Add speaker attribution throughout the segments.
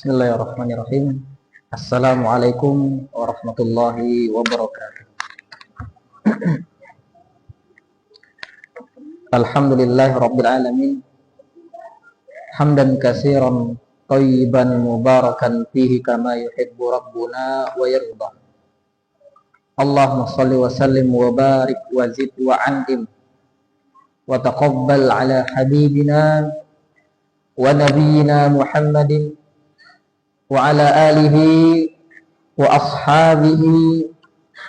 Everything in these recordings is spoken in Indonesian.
Speaker 1: Bismillahirrahmanirrahim. Assalamualaikum warahmatullahi wabarakatuh. Alhamdulillahi rabbil alamin. Hamdan katsiran thayyiban mubarakan fihi kama yuhibbu rabbuna wa yarda. Allahumma shalli wa sallim wa barik wa zid wa an'im wa taqabbal ala habibina wa nabiyyina Muhammadin wa ala alihi wa ashabihi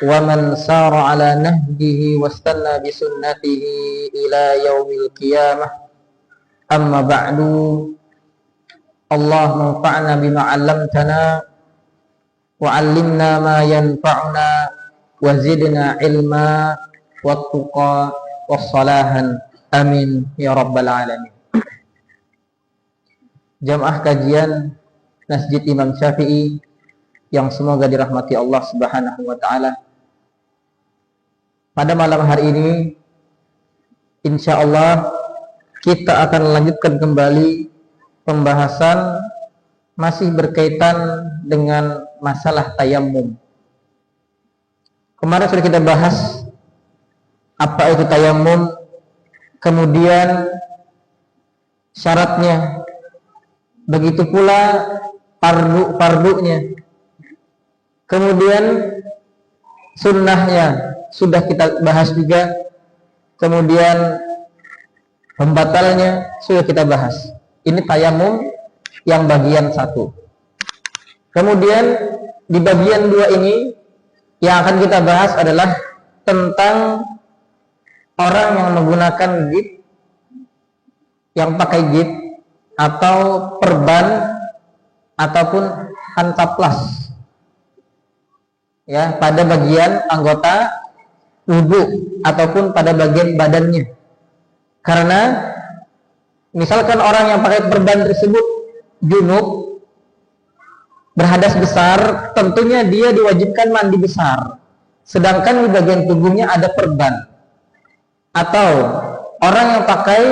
Speaker 1: wa man sara ala nahjihi wastanna bi sunnatihi ila yaumil qiyamah. Amma ba'du. Allahumma anfa'na bima 'allamtana wa 'allimna ma yanfa'una wa zidna ilma wat-tuqa was-salahan. Amin ya rabbal alamin. Jamaah kajian Masjid Imam Syafi'i yang semoga dirahmati Allah Subhanahu wa taala. Pada malam hari ini insya Allah kita akan lanjutkan kembali pembahasan masih berkaitan dengan masalah tayammum. Kemarin sudah kita bahas apa itu tayammum, kemudian syaratnya, begitu pula fardunya, kemudian sunnahnya sudah kita bahas juga, kemudian pembatalnya sudah kita bahas. Ini tayammum yang bagian 1. Kemudian di bagian 2 ini yang akan kita bahas adalah tentang orang yang menggunakan gip, yang pakai gip atau perban ataupun hantaplas ya pada bagian anggota wudhu ataupun pada bagian badannya. Karena misalkan orang yang pakai perban tersebut junub, berhadas besar, tentunya dia diwajibkan mandi besar, sedangkan di bagian tubuhnya ada perban. Atau orang yang pakai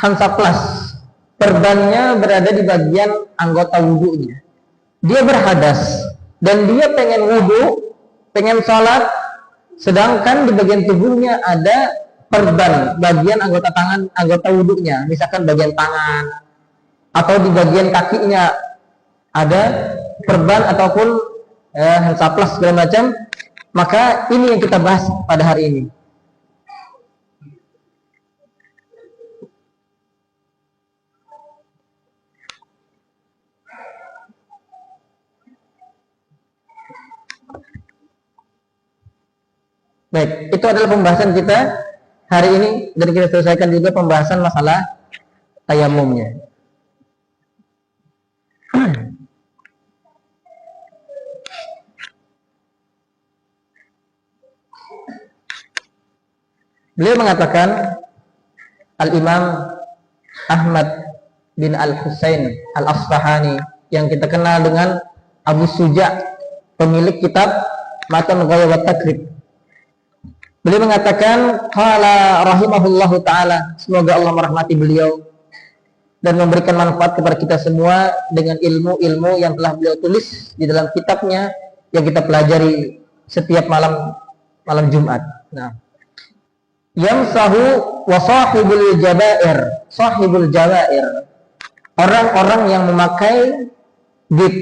Speaker 1: hantaplas, perbannya berada di bagian anggota wudhunya, dia berhadas dan dia pengen wudhu, pengen sholat, sedangkan di bagian tubuhnya ada perban, bagian anggota tangan, anggota wudhunya, misalkan bagian tangan atau di bagian kakinya ada perban ataupun hantaplas segala macam. Maka ini yang kita bahas pada hari ini. Baik, itu adalah pembahasan kita hari ini, dan kita selesaikan juga pembahasan masalah tayammumnya. Beliau mengatakan, Al-Imam Ahmad bin Al-Husain Al-Asfahani, yang kita kenal dengan Abu Suja', pemilik kitab Matan Ghaya wa Takrib. Beliau mengatakan, qala rahimahullahu ta'ala, semoga Allah merahmati beliau dan memberikan manfaat kepada kita semua dengan ilmu-ilmu yang telah beliau tulis di dalam kitabnya yang kita pelajari setiap malam Jumat. Nah, yamsahu wa sahibul jabair, sahibul jabair, orang-orang yang memakai gip,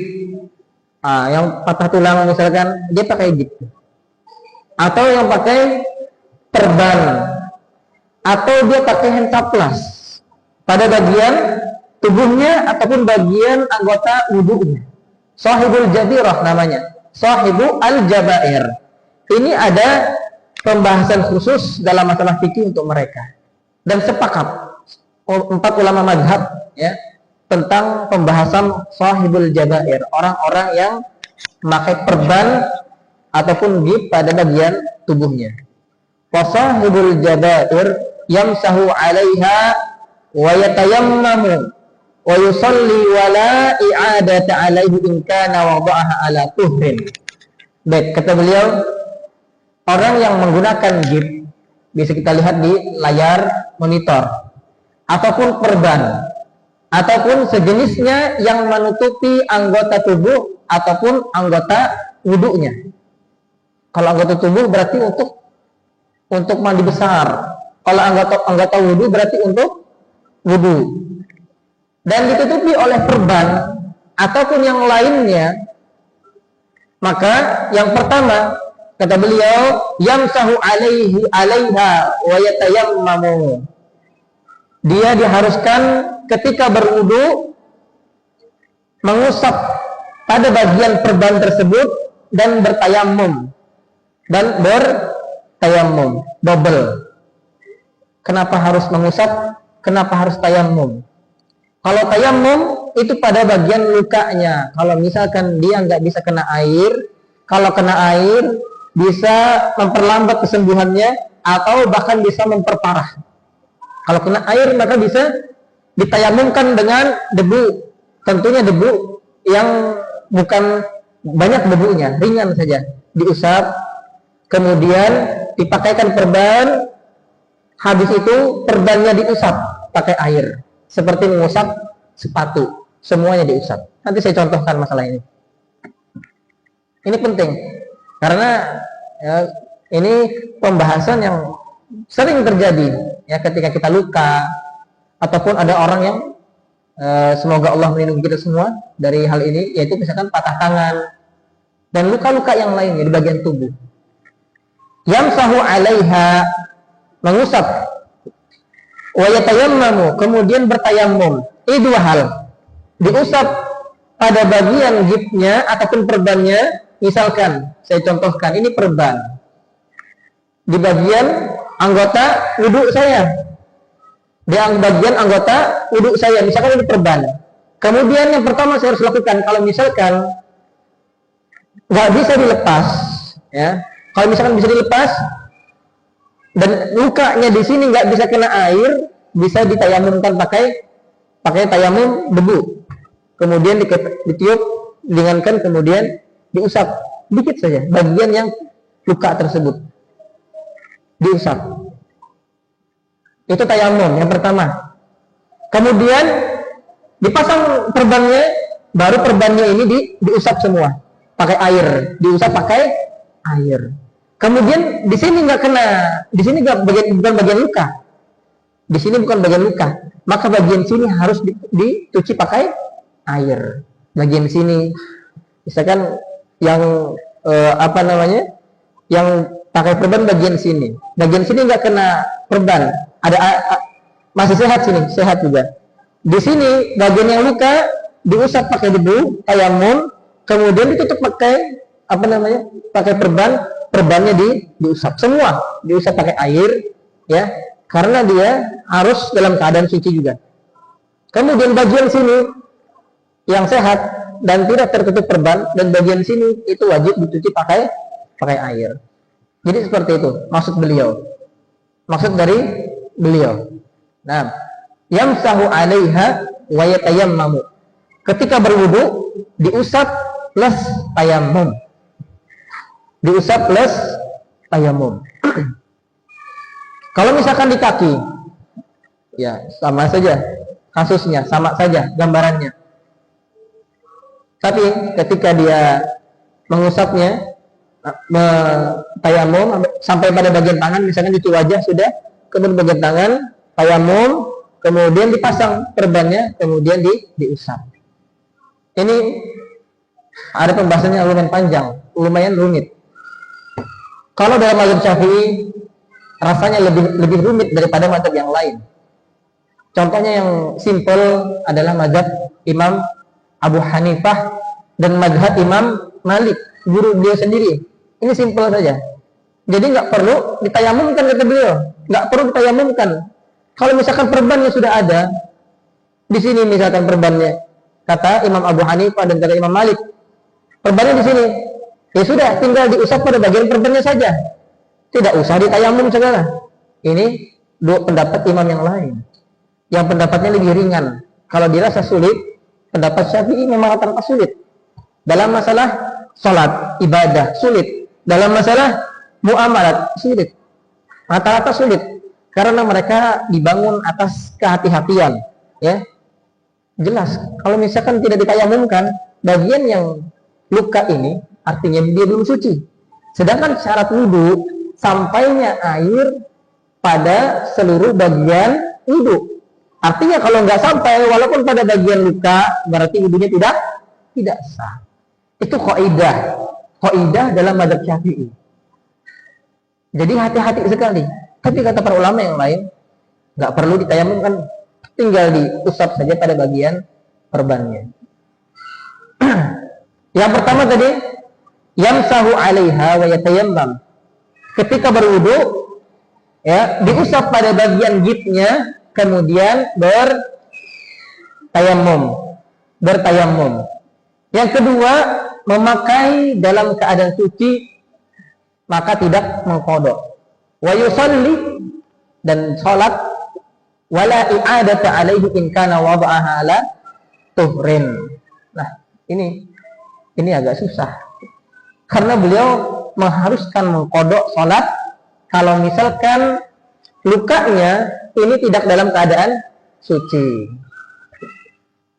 Speaker 1: yang patah tulang misalkan, dia pakai gip, atau yang pakai perban, atau dia pakai hentaplas pada bagian tubuhnya ataupun bagian anggota wudhunya. Sahibul jabirah namanya, sahibu al-jabair. Ini ada pembahasan khusus dalam masalah fikih untuk mereka, dan sepakat 4 ulama mazhab ya tentang pembahasan sahibul jabair, orang-orang yang memakai perban ataupun gip pada bagian tubuhnya. Wasahibul jabair yamsahu 'alaiha wa yatayammamu wa yusalli wa la i'adata 'alaihi in kana wada'aha 'ala tuhrin. Baik, kata beliau, orang yang menggunakan gip, bisa kita lihat di layar monitor, ataupun perban, ataupun sejenisnya yang menutupi anggota tubuh ataupun anggota wudunya. Kalau anggota tubuh berarti untuk mandi besar. Kalau anggota wudu berarti untuk wudu. Dan ditutupi oleh perban ataupun yang lainnya, maka yang pertama kata beliau, yamsahu alaiha wa yatayammamu. Dia diharuskan ketika berwudu mengusap pada bagian perban tersebut dan bertayamum. Double. Kenapa harus mengusap? Kenapa harus tayamum? Kalau tayamum itu pada bagian lukanya. Kalau misalkan dia nggak bisa kena air, kalau kena air bisa memperlambat kesembuhannya atau bahkan bisa memperparah. Kalau kena air maka bisa ditayamumkan dengan debu. Tentunya debu yang bukan banyak debunya, ringan saja. Diusap, kemudian dipakaikan perban, habis itu perbannya diusap pakai air. Seperti mengusap sepatu, semuanya diusap. Nanti saya contohkan masalah ini. Ini penting, karena ya, ini pembahasan yang sering terjadi ya ketika kita luka ataupun ada orang yang semoga Allah melindungi kita semua dari hal ini, yaitu misalkan patah tangan dan luka-luka yang lainnya di bagian tubuh. Yamsahu alaiha, mengusap, wa yatayammamu, kemudian bertayamum. Ini dua hal. Diusap pada bagian gipnya ataupun perbannya. Misalkan saya contohkan, ini perban di bagian anggota wudhu saya, di bagian anggota wudhu saya, misalkan ini perban. Kemudian yang pertama saya harus lakukan, kalau misalkan nggak bisa dilepas, ya, kalau misalkan bisa dilepas dan lukanya di sini nggak bisa kena air, bisa ditayamumkan pakai tayamum debu. Kemudian ditiup, ringankan, kemudian diusap dikit saja bagian yang luka tersebut, diusap. Itu tayamum yang pertama. Kemudian dipasang perbannya, baru perbannya ini diusap semua pakai air, diusap pakai air. Kemudian di sini nggak kena, di sini bukan bagian luka, di sini bukan bagian luka, maka bagian sini harus dicuci pakai air. Bagian sini, misalkan yang yang pakai perban bagian sini nggak kena perban, masih sehat, sini sehat juga. Di sini bagian yang luka diusap pakai debu, tayamum, kemudian ditutup pakai pakai perbannya diusap semua, diusap pakai air, ya, karena dia harus dalam keadaan suci juga. Kemudian bagian sini yang sehat dan tidak tertutup perban, dan bagian sini itu wajib dicuci pakai air. Jadi seperti itu maksud dari beliau. Nah, yamsahu alaiha wa yatayammamu. Ketika berwudu diusap plus tayamum. Diusap plus tayamum. Kalau misalkan di kaki, ya sama saja kasusnya, sama saja gambarannya. Tapi ketika dia mengusapnya, tayamum sampai pada bagian tangan, misalkan cuci wajah sudah, kemudian bagian tangan, tayamum, kemudian dipasang perbannya, kemudian diusap. Ini ada pembahasannya lumayan panjang, lumayan rumit. Kalau dalam mazhab Syafi'i rasanya lebih rumit daripada mazhab yang lain. Contohnya yang simple adalah mazhab Imam Abu Hanifah dan mazhab Imam Malik, guru beliau sendiri. Ini simpel saja. Jadi nggak perlu ditayamumkan, kata beliau. Nggak perlu ditayamumkan. Kalau misalkan perbannya sudah ada, di sini misalkan perbannya, kata Imam Abu Hanifah dan kata Imam Malik, perbannya di sini, ya sudah, tinggal diusap pada bagian perbannya saja. Tidak usah ditayamum segala. Ini dua pendapat imam yang lain. Yang pendapatnya lebih ringan. Kalau dirasa sulit, pendapat Syafi'i memang rata-rata sulit. Dalam masalah sholat, ibadah, sulit. Dalam masalah muamalat, sulit. Rata-rata sulit. Karena mereka dibangun atas kehati-hatian. Ya. Jelas, kalau misalkan tidak ditayamumkan, bagian yang luka ini artinya dia belum suci. Sedangkan syarat wudhu, sampainya air pada seluruh bagian wudhu. Artinya kalau nggak sampai, walaupun pada bagian luka, berarti wudhunya tidak sah. Itu kaidah dalam mazhab Syafi'i. Jadi hati-hati sekali. Tapi kata para ulama yang lain, nggak perlu ditayamumkan, tinggal diusap saja pada bagian perbannya. Yang pertama tadi, yamsahu 'alaiha wa yatayammam. Ketika berwudu, ya, diusap pada bagian gitnya, kemudian bertayamum. Yang kedua, memakai dalam keadaan suci, maka tidak mengqadha. Wa yusalli, dan salat, wala i'adata 'alaihi in kana wada'aha ala tuhrin. Nah, ini agak susah. Karena beliau mengharuskan mengqadha salat kalau misalkan lukanya ini tidak dalam keadaan suci.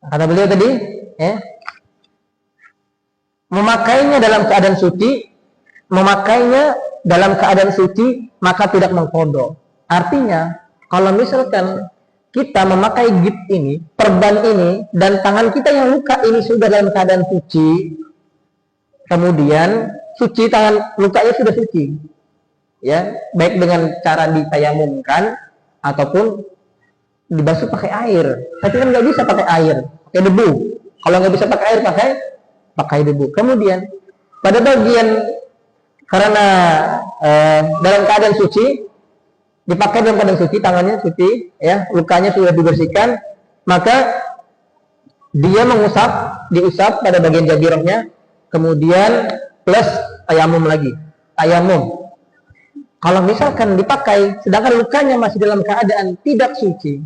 Speaker 1: Kata beliau tadi, memakainya dalam keadaan suci, maka tidak mengqadha. Artinya, kalau misalkan kita memakai git ini, perban ini, dan tangan kita yang luka ini sudah dalam keadaan suci, kemudian suci, tangan lukanya sudah suci, ya, baik dengan cara ditayamumkan ataupun dibasuh pakai air. Tapi kan nggak bisa pakai air, pakai debu. Kalau nggak bisa pakai air, pakai debu. Kemudian pada bagian, karena dalam keadaan suci, dipakai dalam keadaan suci, tangannya suci, ya, lukanya sudah dibersihkan, maka dia diusap pada bagian jabirahnya, kemudian plus tayamum lagi. Kalau misalkan dipakai, sedangkan lukanya masih dalam keadaan tidak suci,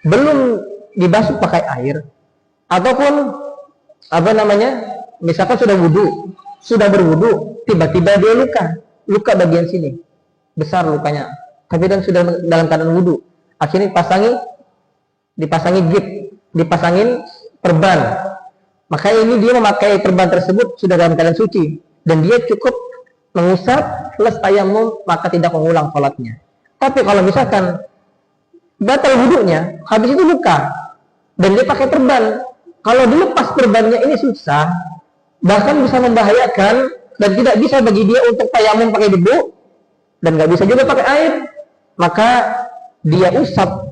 Speaker 1: belum dibasuh pakai air, ataupun misalkan sudah berwudu, tiba-tiba dia luka bagian sini, besar lukanya, tapi dan sudah dalam keadaan wudu, akhirnya dipasangin perban, maka ini dia memakai perban tersebut sudah dalam keadaan suci, dan dia cukup mengusap plus tayamum, maka tidak mengulang sholatnya. Tapi kalau misalkan batal wudunya, habis itu luka, dan dia pakai perban, kalau dilepas perbannya ini susah, bahkan bisa membahayakan, dan tidak bisa bagi dia untuk tayamum pakai debu, dan nggak bisa juga pakai air, maka dia usap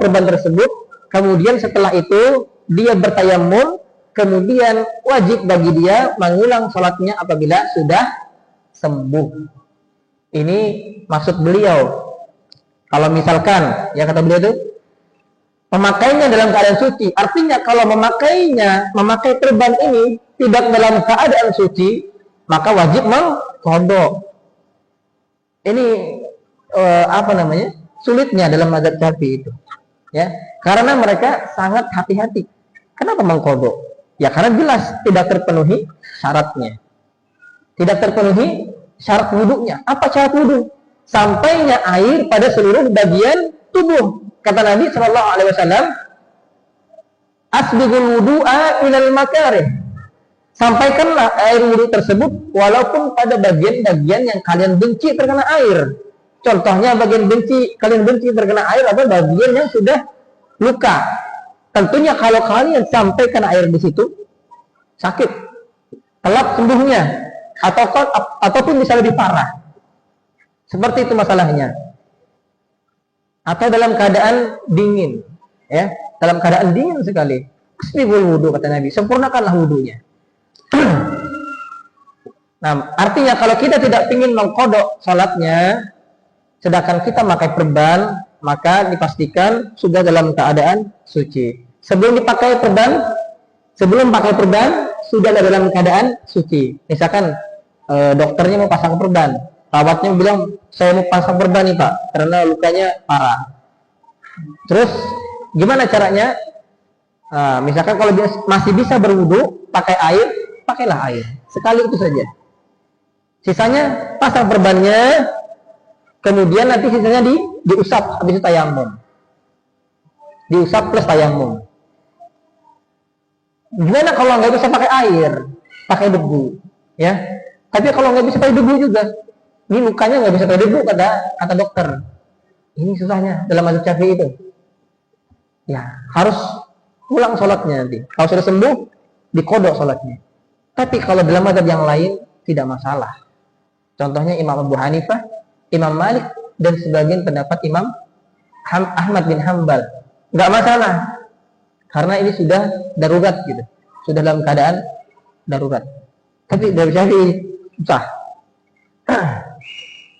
Speaker 1: perban tersebut, kemudian setelah itu dia bertayamum, kemudian wajib bagi dia mengulang sholatnya apabila sudah sembuh. Ini maksud beliau. Kalau misalkan, ya kata beliau itu, memakainya dalam keadaan suci, artinya kalau memakai perban ini tidak dalam keadaan suci, maka wajib mengqadha. Ini sulitnya dalam mazhab Syafi'i itu, ya, karena mereka sangat hati-hati. Kenapa mengqadha? Ya karena jelas tidak terpenuhi syaratnya, tidak terpenuhi syarat wudunya. Apa syarat wudu? Sampainya air pada seluruh bagian tubuh. Kata Nabi Shallallahu Alaihi Wasallam, asbighul wudu'a ilal makarih. Sampaikanlah air wudu tersebut walaupun pada bagian-bagian yang kalian benci terkena air. Contohnya kalian benci terkena air atau bagian yang sudah luka. Tentunya kalau kalian sampaikan air di situ, sakit, telat sembuhnya, ataupun bisa lebih parah. Seperti itu masalahnya. Atau dalam keadaan dingin, ya, dalam keadaan dingin sekali. Asbighul wudu, kata Nabi, sempurnakanlah wudunya. Nah, artinya kalau kita tidak ingin mengqadha salatnya, sedangkan kita pakai perban, maka dipastikan sudah dalam keadaan suci. Sebelum pakai perban, sudah dalam keadaan suci. Misalkan dokternya mau pasang perban, perawatnya bilang, saya mau pasang perban nih Pak, karena lukanya parah. Terus gimana caranya? Misalkan kalau dia masih bisa berwudu pakai air, pakailah air sekali itu saja. Sisanya pasang perbannya, kemudian nanti sisanya diusap habis itu tayamum. diusap plus tayamum. Gimana kalau nggak bisa pakai air, pakai debu, ya? Tapi kalau nggak bisa pakai debu juga, ini lukanya nggak bisa pakai debu kata dokter. Ini susahnya dalam mazhab Syafi'i itu. Ya, harus ulang sholatnya nanti. Kalau sudah sembuh, dikodok sholatnya. Tapi kalau dalam mazhab yang lain tidak masalah. Contohnya Imam Abu Hanifah, Imam Malik, dan sebagian pendapat Imam Ahmad bin Hambal. Nggak masalah. Karena ini sudah darurat gitu. Sudah dalam keadaan darurat. Tapi dari Syafi'i susah.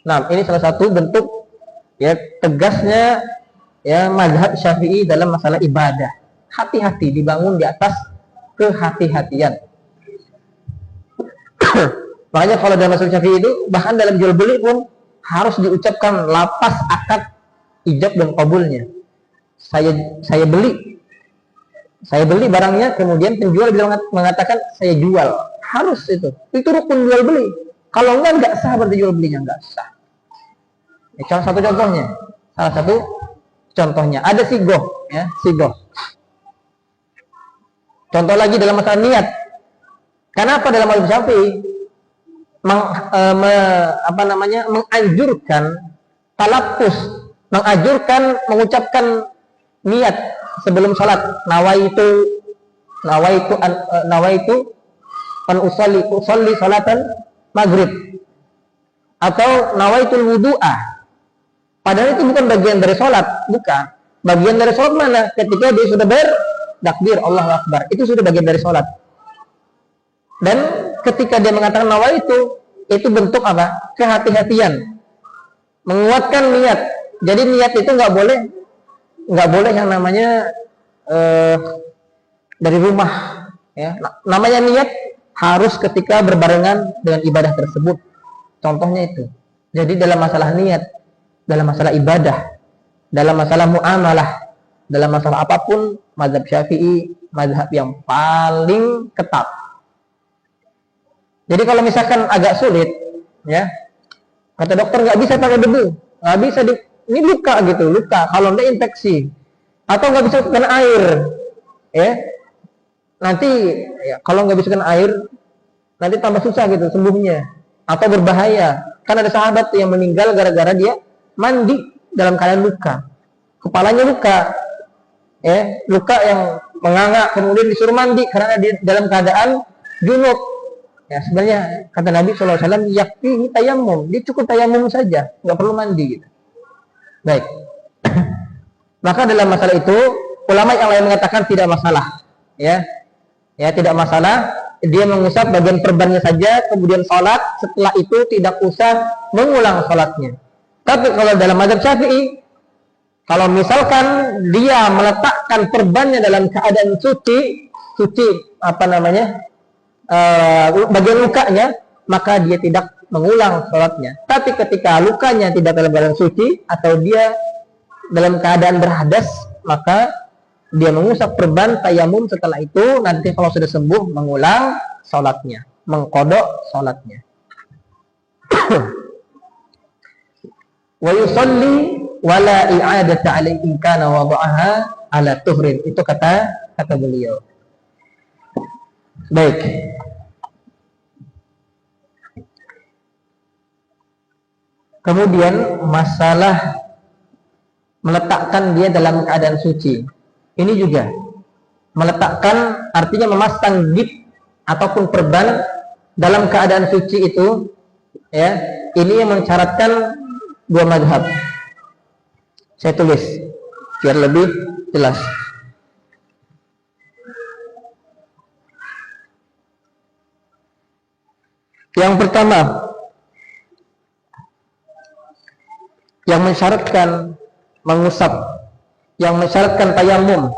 Speaker 1: Nah, ini salah satu bentuk ya tegasnya ya mazhab Syafi'i dalam masalah ibadah. Hati-hati, dibangun di atas kehati-hatian. Makanya kalau dalam mazhab Syafi'i itu bahkan dalam jual beli pun harus diucapkan lapas akad ijab dan qabulnya. Saya beli barangnya, kemudian penjual bilang mengatakan saya jual. Harus itu rukun jual beli. Kalau enggak sah, berarti jual belinya enggak sah. Salah satu contohnya ada sigoh, ya, sigoh. Contoh lagi dalam masalah niat. Kenapa dalam mazhab Syafi'i menganjurkan talaffuz, menganjurkan mengucapkan niat sebelum salat, nawaitu an usolli salatan maghrib, atau nawaitul wudu'ah. Padahal itu bukan bagian dari sholat, bukan. Bagian dari sholat mana? Ketika dia sudah bertakbir Allahu Akbar, itu sudah bagian dari sholat. Dan ketika dia mengatakan nawaitu, itu bentuk apa? Kehati-hatian, menguatkan niat. Jadi niat itu nggak boleh yang namanya dari rumah. Ya, namanya niat harus ketika berbarengan dengan ibadah tersebut. Contohnya itu. Jadi dalam masalah niat, dalam masalah ibadah, dalam masalah muamalah, dalam masalah apapun, mazhab Syafi'i mazhab yang paling ketat. Jadi kalau misalkan agak sulit, ya, kata dokter nggak bisa pakai debu, nggak bisa ini luka gitu, luka. Kalau enggak infeksi, atau nggak bisa kena air, ya, nanti ya, kalau nggak bisa kena air, nanti tambah susah gitu sembuhnya, atau berbahaya. Kan ada sahabat yang meninggal gara-gara dia mandi dalam keadaan luka, kepalanya luka, ya, luka yang menganga, kemudian disuruh mandi karena dia dalam keadaan junub. Ya, sebenarnya kata Nabi SAW, yakfi tayamum, dia cukup tayamum saja, nggak perlu mandi gitu. Baik. Maka dalam masalah itu ulama yang lain mengatakan tidak masalah, ya tidak masalah. Dia mengusap bagian perbannya saja, kemudian sholat, setelah itu tidak usah mengulang sholatnya. Tapi kalau dalam mazhab Syafi'i, kalau misalkan dia meletakkan perbannya dalam keadaan suci bagian lukanya, maka dia tidak mengulang sholatnya. Tapi ketika lukanya tidak dalam keadaan suci atau dia dalam keadaan berhadas, maka dia mengusap perban tayamum. Setelah itu nanti kalau sudah sembuh mengulang sholatnya, mengkodok sholatnya. Wa yusalli wala i'adata alaihi kana wada'aha ala tuhrin. Itu kata beliau. Baik. Kemudian masalah meletakkan dia dalam keadaan suci. Ini juga meletakkan artinya memasang gip ataupun perban dalam keadaan suci itu, ya, ini yang mensyaratkan dua mazhab. Saya tulis biar lebih jelas. Yang pertama, yang mensyaratkan mengusap, yang mensyaratkan tayamum,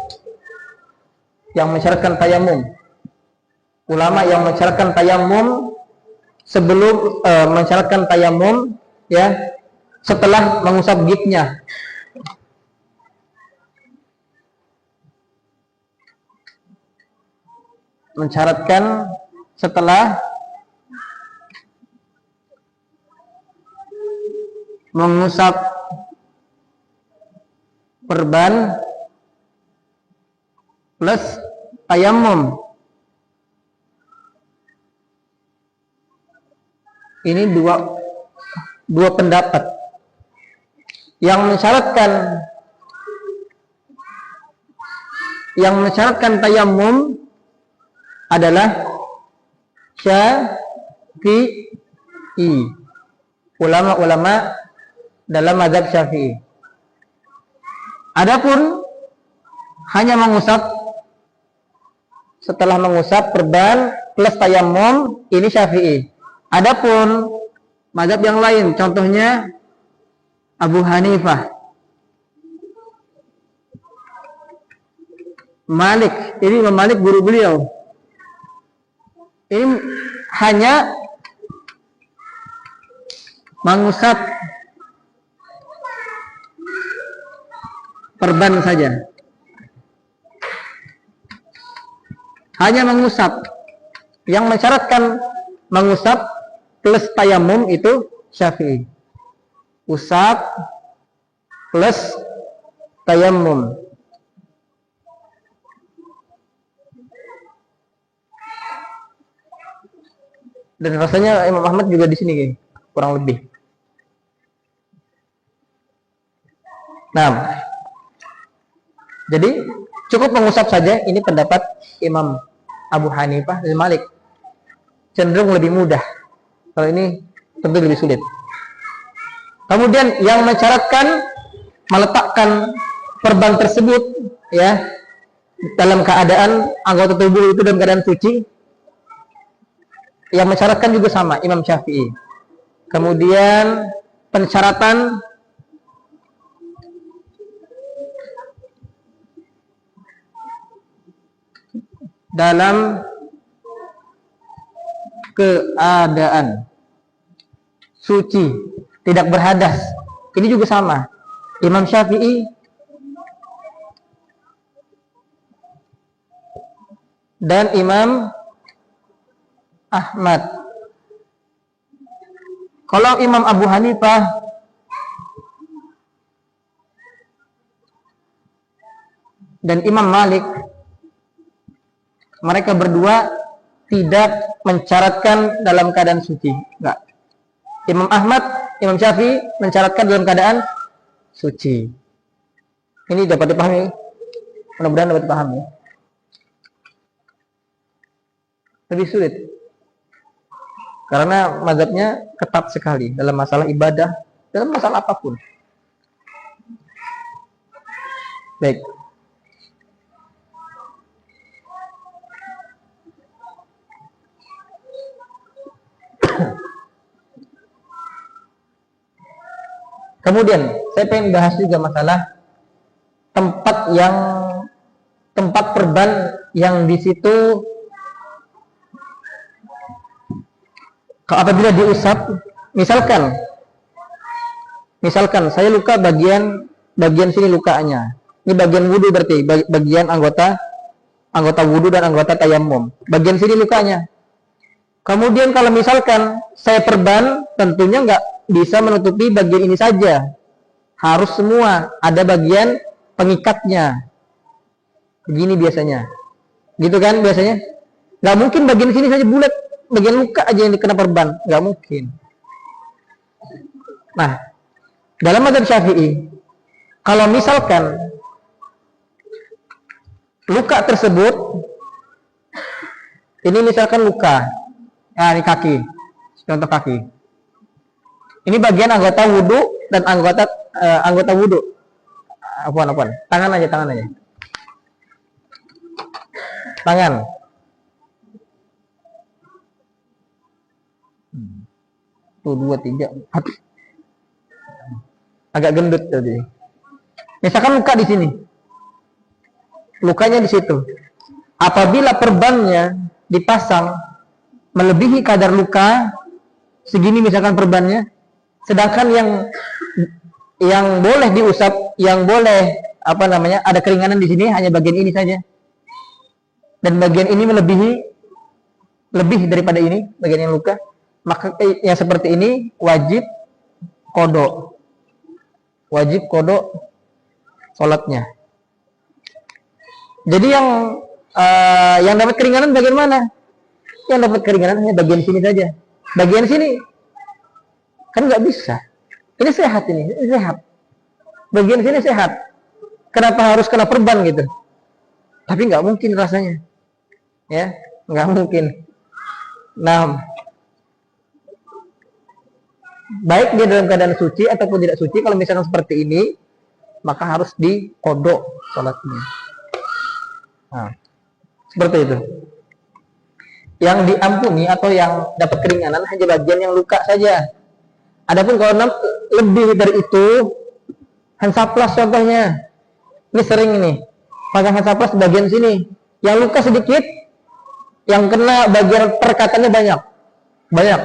Speaker 1: ulama yang mensyaratkan tayamum sebelum mensyaratkan tayamum, ya, setelah mengusap gipnya. Mensyaratkan setelah mengusap perban plus tayamum. Ini dua pendapat yang mensyaratkan tayamum adalah Syafi'i, ulama-ulama dalam mazhab Syafi'i. Adapun hanya mengusap, setelah mengusap perban plus tayamum, ini Syafi'i. Adapun mazhab yang lain, contohnya Abu Hanifah, Malik, ini Imam Malik guru beliau, ini hanya mengusap perban saja, hanya mengusap. Yang mensyaratkan mengusap plus tayamum itu Syafi'i, usap plus tayamum. Dan rasanya Imam Ahmad juga di sini kurang lebih. Nah, jadi cukup mengusap saja. Ini pendapat Imam Abu Hanifah dan Malik, cenderung lebih mudah. Kalau ini tentu lebih sulit. Kemudian yang mensyaratkan meletakkan perban tersebut ya dalam keadaan anggota tubuh itu dalam keadaan suci, yang mensyaratkan juga sama Imam Syafi'i. Kemudian pensyaratan dalam keadaan suci, tidak berhadas, ini juga sama Imam Syafi'i dan Imam Ahmad. Kalau Imam Abu Hanifah dan Imam Malik, mereka berdua tidak mensyaratkan dalam keadaan suci. Enggak. Imam Ahmad, Imam Syafi'i mensyaratkan dalam keadaan suci. Ini dapat dipahami? Mudah-mudahan dapat dipahami. Lebih sulit karena mazhabnya ketat sekali dalam masalah ibadah, dalam masalah apapun. Baik. Kemudian saya pengen bahas juga masalah tempat perban yang di situ apabila diusap, misalkan saya luka bagian sini lukanya. Ini bagian wudu berarti, bagian anggota wudu dan anggota tayamum. Bagian sini lukanya. Kemudian kalau misalkan saya perban, tentunya nggak bisa menutupi bagian ini saja. Harus semua, ada bagian pengikatnya. Begini biasanya. Gitu kan biasanya? Nggak mungkin bagian sini saja bulat, bagian luka aja yang dikena perban. Nggak mungkin. Nah, dalam mazhab Syafi'i, kalau misalkan luka tersebut, ini misalkan luka, ini kaki, contoh kaki. Ini bagian anggota wudu dan anggota wudu. Apaan? Tangan aja. Tangan. Tuh 2, 3, 4. Agak gendut tadi. Misalkan luka di sini. Lukanya di situ. Apabila perbannya dipasang melebihi kadar luka segini misalkan perbannya, sedangkan yang boleh diusap, yang boleh ada keringanan di sini hanya bagian ini saja. Dan bagian ini lebih daripada ini, bagian yang luka, maka yang seperti ini wajib kodok sholatnya. Jadi yang dapat keringanan bagian mana? Yang dapat keringanan hanya bagian sini saja. Bagian sini kan nggak bisa. Ini sehat, ini sehat. Bagian sini sehat. Kenapa harus kena perban gitu? Tapi nggak mungkin rasanya, ya, nggak mungkin. Nah, baik dia dalam keadaan suci ataupun tidak suci, kalau misalnya seperti ini, maka harus dikodok sholatnya. Nah, seperti itu. Yang diampuni atau yang dapat keringanan hanya bagian yang luka saja. Adapun kalau lebih dari itu, hansaplas contohnya. Ini sering ini, pasang hansaplas di bagian sini. Yang luka sedikit, yang kena bagian perkataannya banyak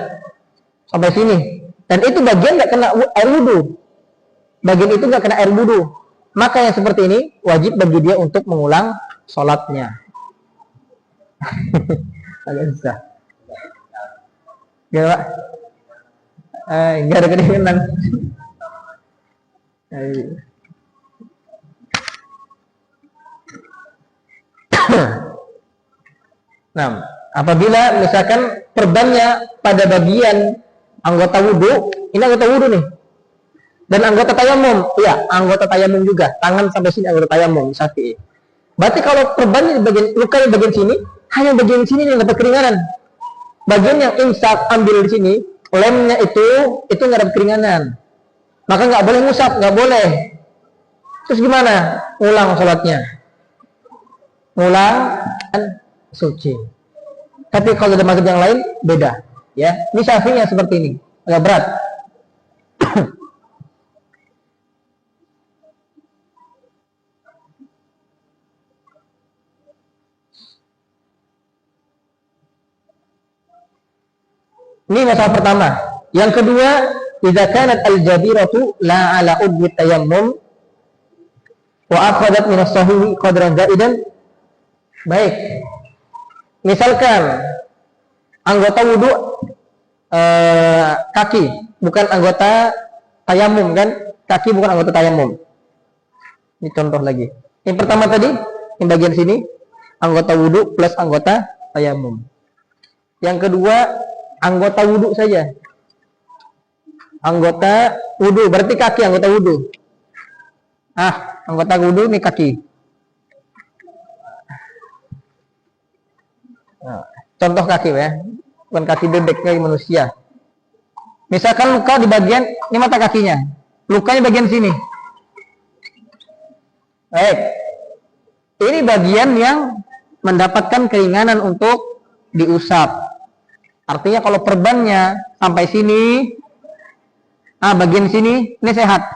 Speaker 1: sampai sini. Dan itu bagian nggak kena air wudhu. Bagian itu nggak kena air wudhu. Maka yang seperti ini wajib bagi dia untuk mengulang sholatnya. Agak susah. Gak, Pak? Nggak ada kedinginan. Nah, apabila misalkan perbannya pada bagian anggota wudhu, ini anggota wudhu nih, dan anggota tayamum, ya anggota tayamum juga, tangan sampai sini anggota tayamum, Syafi'i. Berarti kalau perbannya di bagian luka di bagian sini, hanya bagian sini yang dapat keringanan. Bagian yang imsak ambil di sini, lemnya itu nggak dapat keringanan, maka nggak boleh ngusap, nggak boleh. Terus gimana? Ulang sholatnya, ulang dan suci. Tapi kalau ada mazhab yang lain beda, ya. Ini Syafi'i yang seperti ini, agak berat. Ini masalah pertama. Yang kedua, idza kanat al-jabiratu la ala udwi tayammum wa akhadhat min as-sahihi qadran zaidan. Baik. Misalkan anggota wudu kaki, bukan anggota tayamum kan? Kaki bukan anggota tayamum. Ini contoh lagi. Yang pertama tadi, yang bagian sini anggota wudu plus anggota tayamum. Yang kedua, anggota wudu saja. Anggota wudu, berarti kaki anggota wudu. Anggota wudu ini kaki. Nah, contoh kaki ya, bukan kaki bebek, kaki manusia. Misalkan luka di bagian, ini mata kakinya. Lukanya bagian sini. Baik. Ini bagian yang mendapatkan keringanan untuk diusap. Artinya kalau perbannya sampai sini, bagian sini, ini sehat.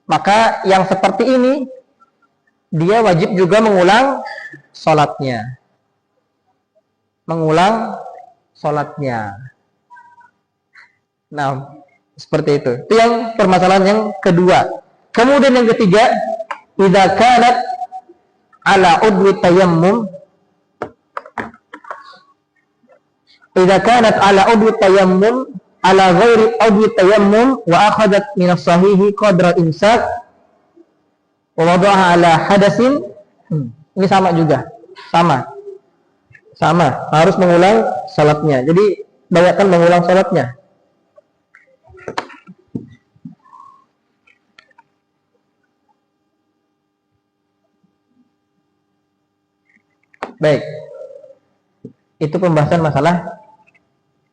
Speaker 1: Maka yang seperti ini, dia wajib juga mengulang sholatnya. Mengulang sholatnya. Nah, seperti itu. Itu yang permasalahan yang kedua. Kemudian yang ketiga, idza kanat ala udwi tayammum, idza kanat ala udwi tayammum ala ghairi udwi tayammum wa akhadhat min as-sahihi qadra imsak wa wada'aha ala hadasin. Ini sama juga. Sama, harus mengulang salatnya. Jadi banyakkan mengulang salatnya. Baik. Itu pembahasan masalah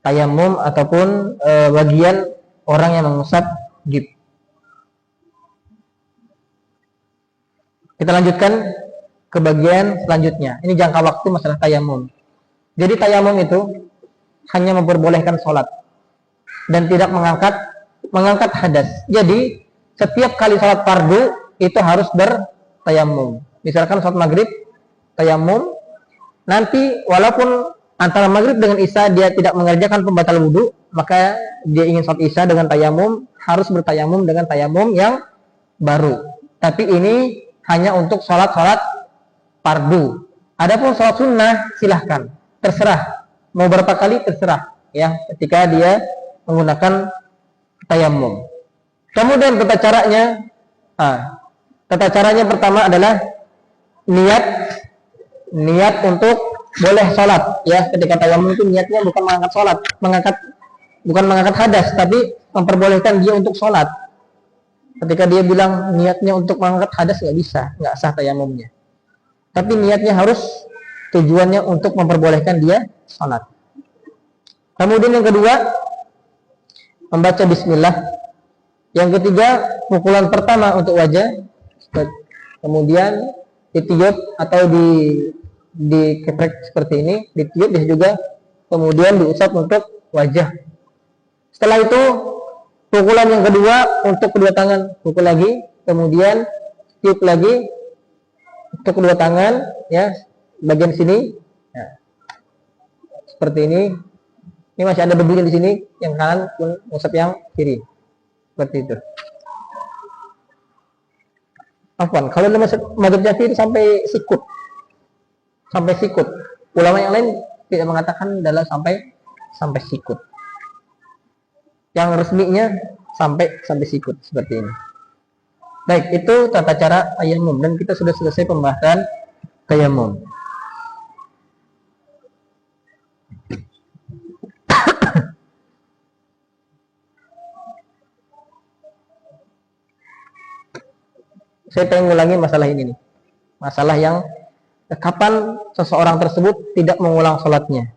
Speaker 1: tayamum ataupun bagian orang yang mengusap gib. Kita lanjutkan ke bagian selanjutnya. Ini jangka waktu masalah tayamum. Jadi tayamum itu hanya memperbolehkan sholat dan tidak mengangkat hadas. Jadi setiap kali sholat fardu itu harus bertayamum. Misalkan sholat maghrib tayamum, nanti walaupun antara maghrib dengan isya dia tidak mengerjakan pembatal wudu, maka dia ingin sholat isya dengan tayamum, harus bertayamum dengan tayamum yang baru. Tapi ini hanya untuk sholat fardu. Adapun sholat sunnah silahkan, terserah. Mau berapa kali terserah, ya. Ketika dia menggunakan tayamum. Kemudian tata caranya pertama adalah niat untuk boleh sholat, ya. Ketika tayamum itu niatnya bukan mengangkat sholat, bukan mengangkat hadas, tapi memperbolehkan dia untuk sholat. Ketika dia bilang niatnya untuk mengangkat hadas, nggak bisa, nggak sah tayamumnya. Tapi niatnya harus tujuannya untuk memperbolehkan dia sholat. Kemudian yang kedua, membaca bismillah. Yang ketiga, pukulan pertama untuk wajah. Kemudian ditiup atau dikeprek seperti ini, ditiup dia juga, kemudian diusap untuk wajah. Setelah itu pukulan yang kedua untuk kedua tangan, pukul lagi, kemudian tiup lagi untuk kedua tangan, ya, bagian sini, ya. Seperti ini. Ini masih ada debunya di sini, yang kanan pun usap yang kiri, seperti itu. Afwan, kalau dalam mazhab Syafi'i sampai sikut. Ulama yang lain tidak mengatakan adalah sampai sikut. Yang resminya sampai sikut seperti ini. Baik, itu tata cara tayamum dan kita sudah selesai pembahasan tayamum. Saya pengen ngulangin masalah ini nih. Masalah yang kapan seseorang tersebut tidak mengulang sholatnya.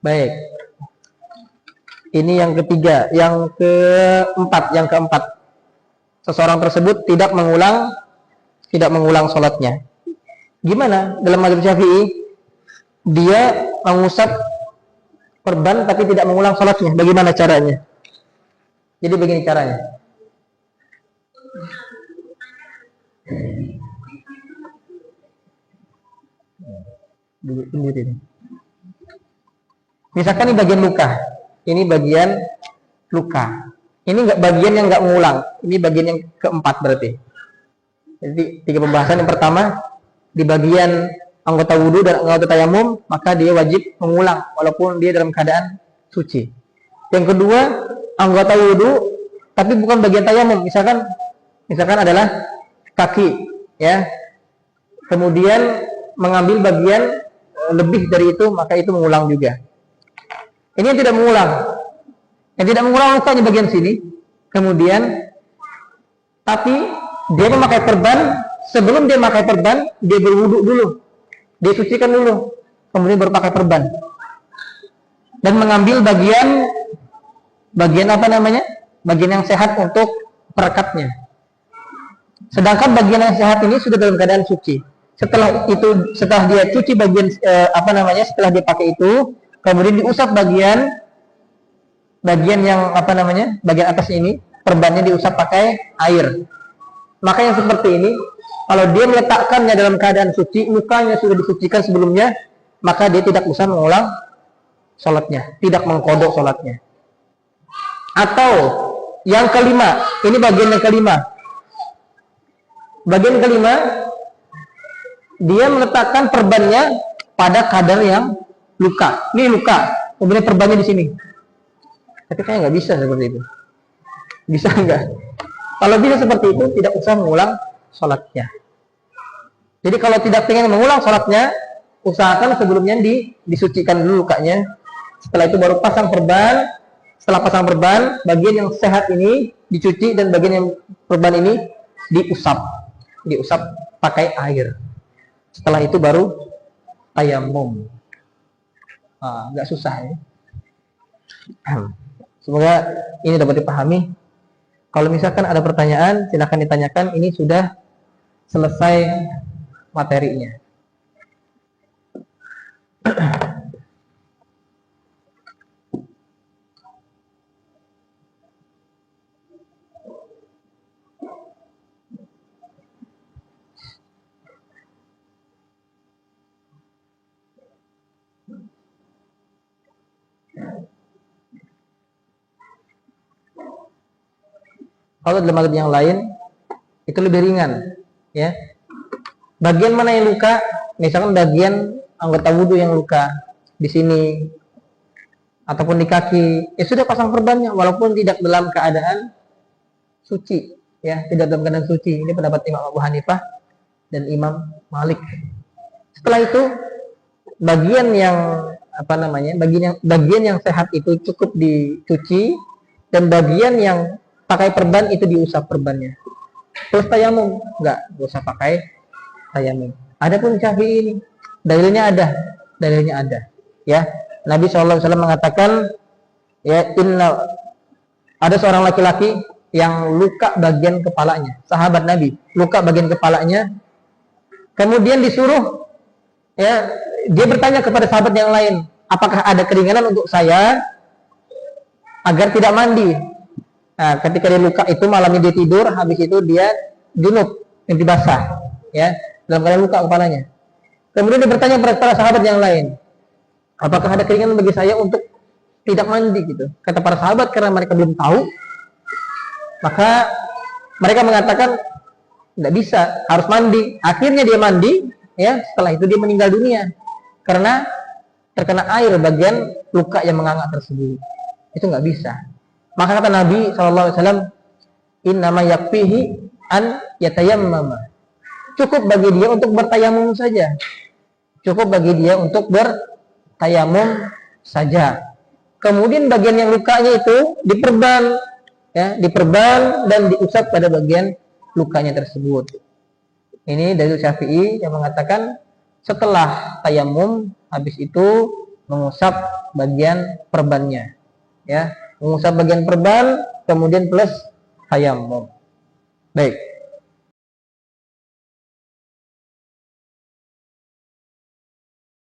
Speaker 1: Baik. Ini yang ketiga, yang keempat. Seseorang tersebut tidak mengulang sholatnya. Gimana? Dalam mazhab Syafi'i, dia mengusap perban tapi tidak mengulang sholatnya. Bagaimana caranya? Jadi begini caranya. Misalkan ini bagian luka. Ini bagian luka. Ini enggak bagian yang enggak mengulang. Ini bagian yang keempat berarti. Jadi tiga pembahasan. Yang pertama, di bagian anggota wudhu dan anggota tayamum, maka dia wajib mengulang walaupun dia dalam keadaan suci. Yang kedua, anggota wudhu tapi bukan bagian tayamum. Misalkan adalah kaki, ya. Kemudian mengambil bagian lebih dari itu, maka itu mengulang juga. Ini yang tidak mengulang. Yang tidak mengulang lukanya bagian sini. Kemudian tapi dia memakai perban, sebelum dia memakai perban, dia berwudu dulu. Dia sucikan dulu, kemudian baru pakai perban. Dan mengambil bagian apa namanya? Bagian yang sehat untuk perekatnya. Sedangkan bagian yang sehat ini sudah dalam keadaan suci. Setelah dia cuci bagian setelah dia pakai itu, kemudian diusap bagian yang bagian atas ini, perbannya diusap pakai air. Maka yang seperti ini, kalau dia meletakkannya dalam keadaan suci, lukanya sudah disucikan sebelumnya, maka dia tidak usah mengulang sholatnya, tidak mengkodok sholatnya. Atau yang kelima, ini bagian yang kelima. Bagian kelima, dia meletakkan perbannya pada kadar yang luka. Ini luka, kemudian perbannya di sini. Tapi kayaknya nggak bisa seperti itu. Bisa nggak? Kalau bisa seperti itu, tidak usah mengulang sholatnya. Jadi kalau tidak ingin mengulang sholatnya, usahakan sebelumnya disucikan dulu lukanya. Setelah itu baru pasang perban. Setelah pasang perban, bagian yang sehat ini dicuci dan bagian yang perban ini diusap pakai air. Setelah itu baru tayamum. Nggak susah ya. Semoga ini dapat dipahami. Kalau misalkan ada pertanyaan, silakan ditanyakan. Ini sudah selesai materinya. Kalau dalam mazhab yang lain itu lebih ringan, ya. Bagian mana yang luka? Misalkan bagian anggota wudhu yang luka di sini ataupun di kaki, ya sudah pasang perbannya walaupun tidak dalam keadaan suci, ya, tidak dalam keadaan suci. Ini pendapat Imam Abu Hanifah dan Imam Malik. Setelah itu bagian yang bagian yang sehat itu cukup dicuci, dan bagian yang pakai perban itu diusap perbannya. Terus tayamum, enggak usah pakai tayamum. Adapun Syafi'i ini dalilnya ada, ya. Nabi SAW mengatakan, ya, ada seorang laki-laki yang luka bagian kepalanya, sahabat Nabi, luka bagian kepalanya, kemudian disuruh, ya, dia bertanya kepada sahabat yang lain, apakah ada keringanan untuk saya agar tidak mandi? Nah, ketika dia luka itu malamnya dia tidur, habis itu dia junub, mimpi basah, ya, dalam keadaan luka kepalanya. Kemudian dia bertanya kepada para sahabat yang lain, apakah ada keringanan bagi saya untuk tidak mandi gitu? Kata para sahabat, karena mereka belum tahu, maka mereka mengatakan tidak bisa, harus mandi. Akhirnya dia mandi, ya. Setelah itu dia meninggal dunia karena terkena air bagian luka yang menganga tersebut. Itu nggak bisa. Maka kata Nabi SAW, innama yakfihi an yatayammama. Cukup bagi dia untuk bertayamum saja. Cukup bagi dia untuk bertayamum saja. Kemudian bagian yang lukanya itu diperban, ya, diperban dan diusap pada bagian lukanya tersebut. Ini dalil Syafi'i yang mengatakan setelah tayamum, habis itu mengusap bagian perbannya, ya, mengusap bagian perban kemudian plus tayamum. Baik.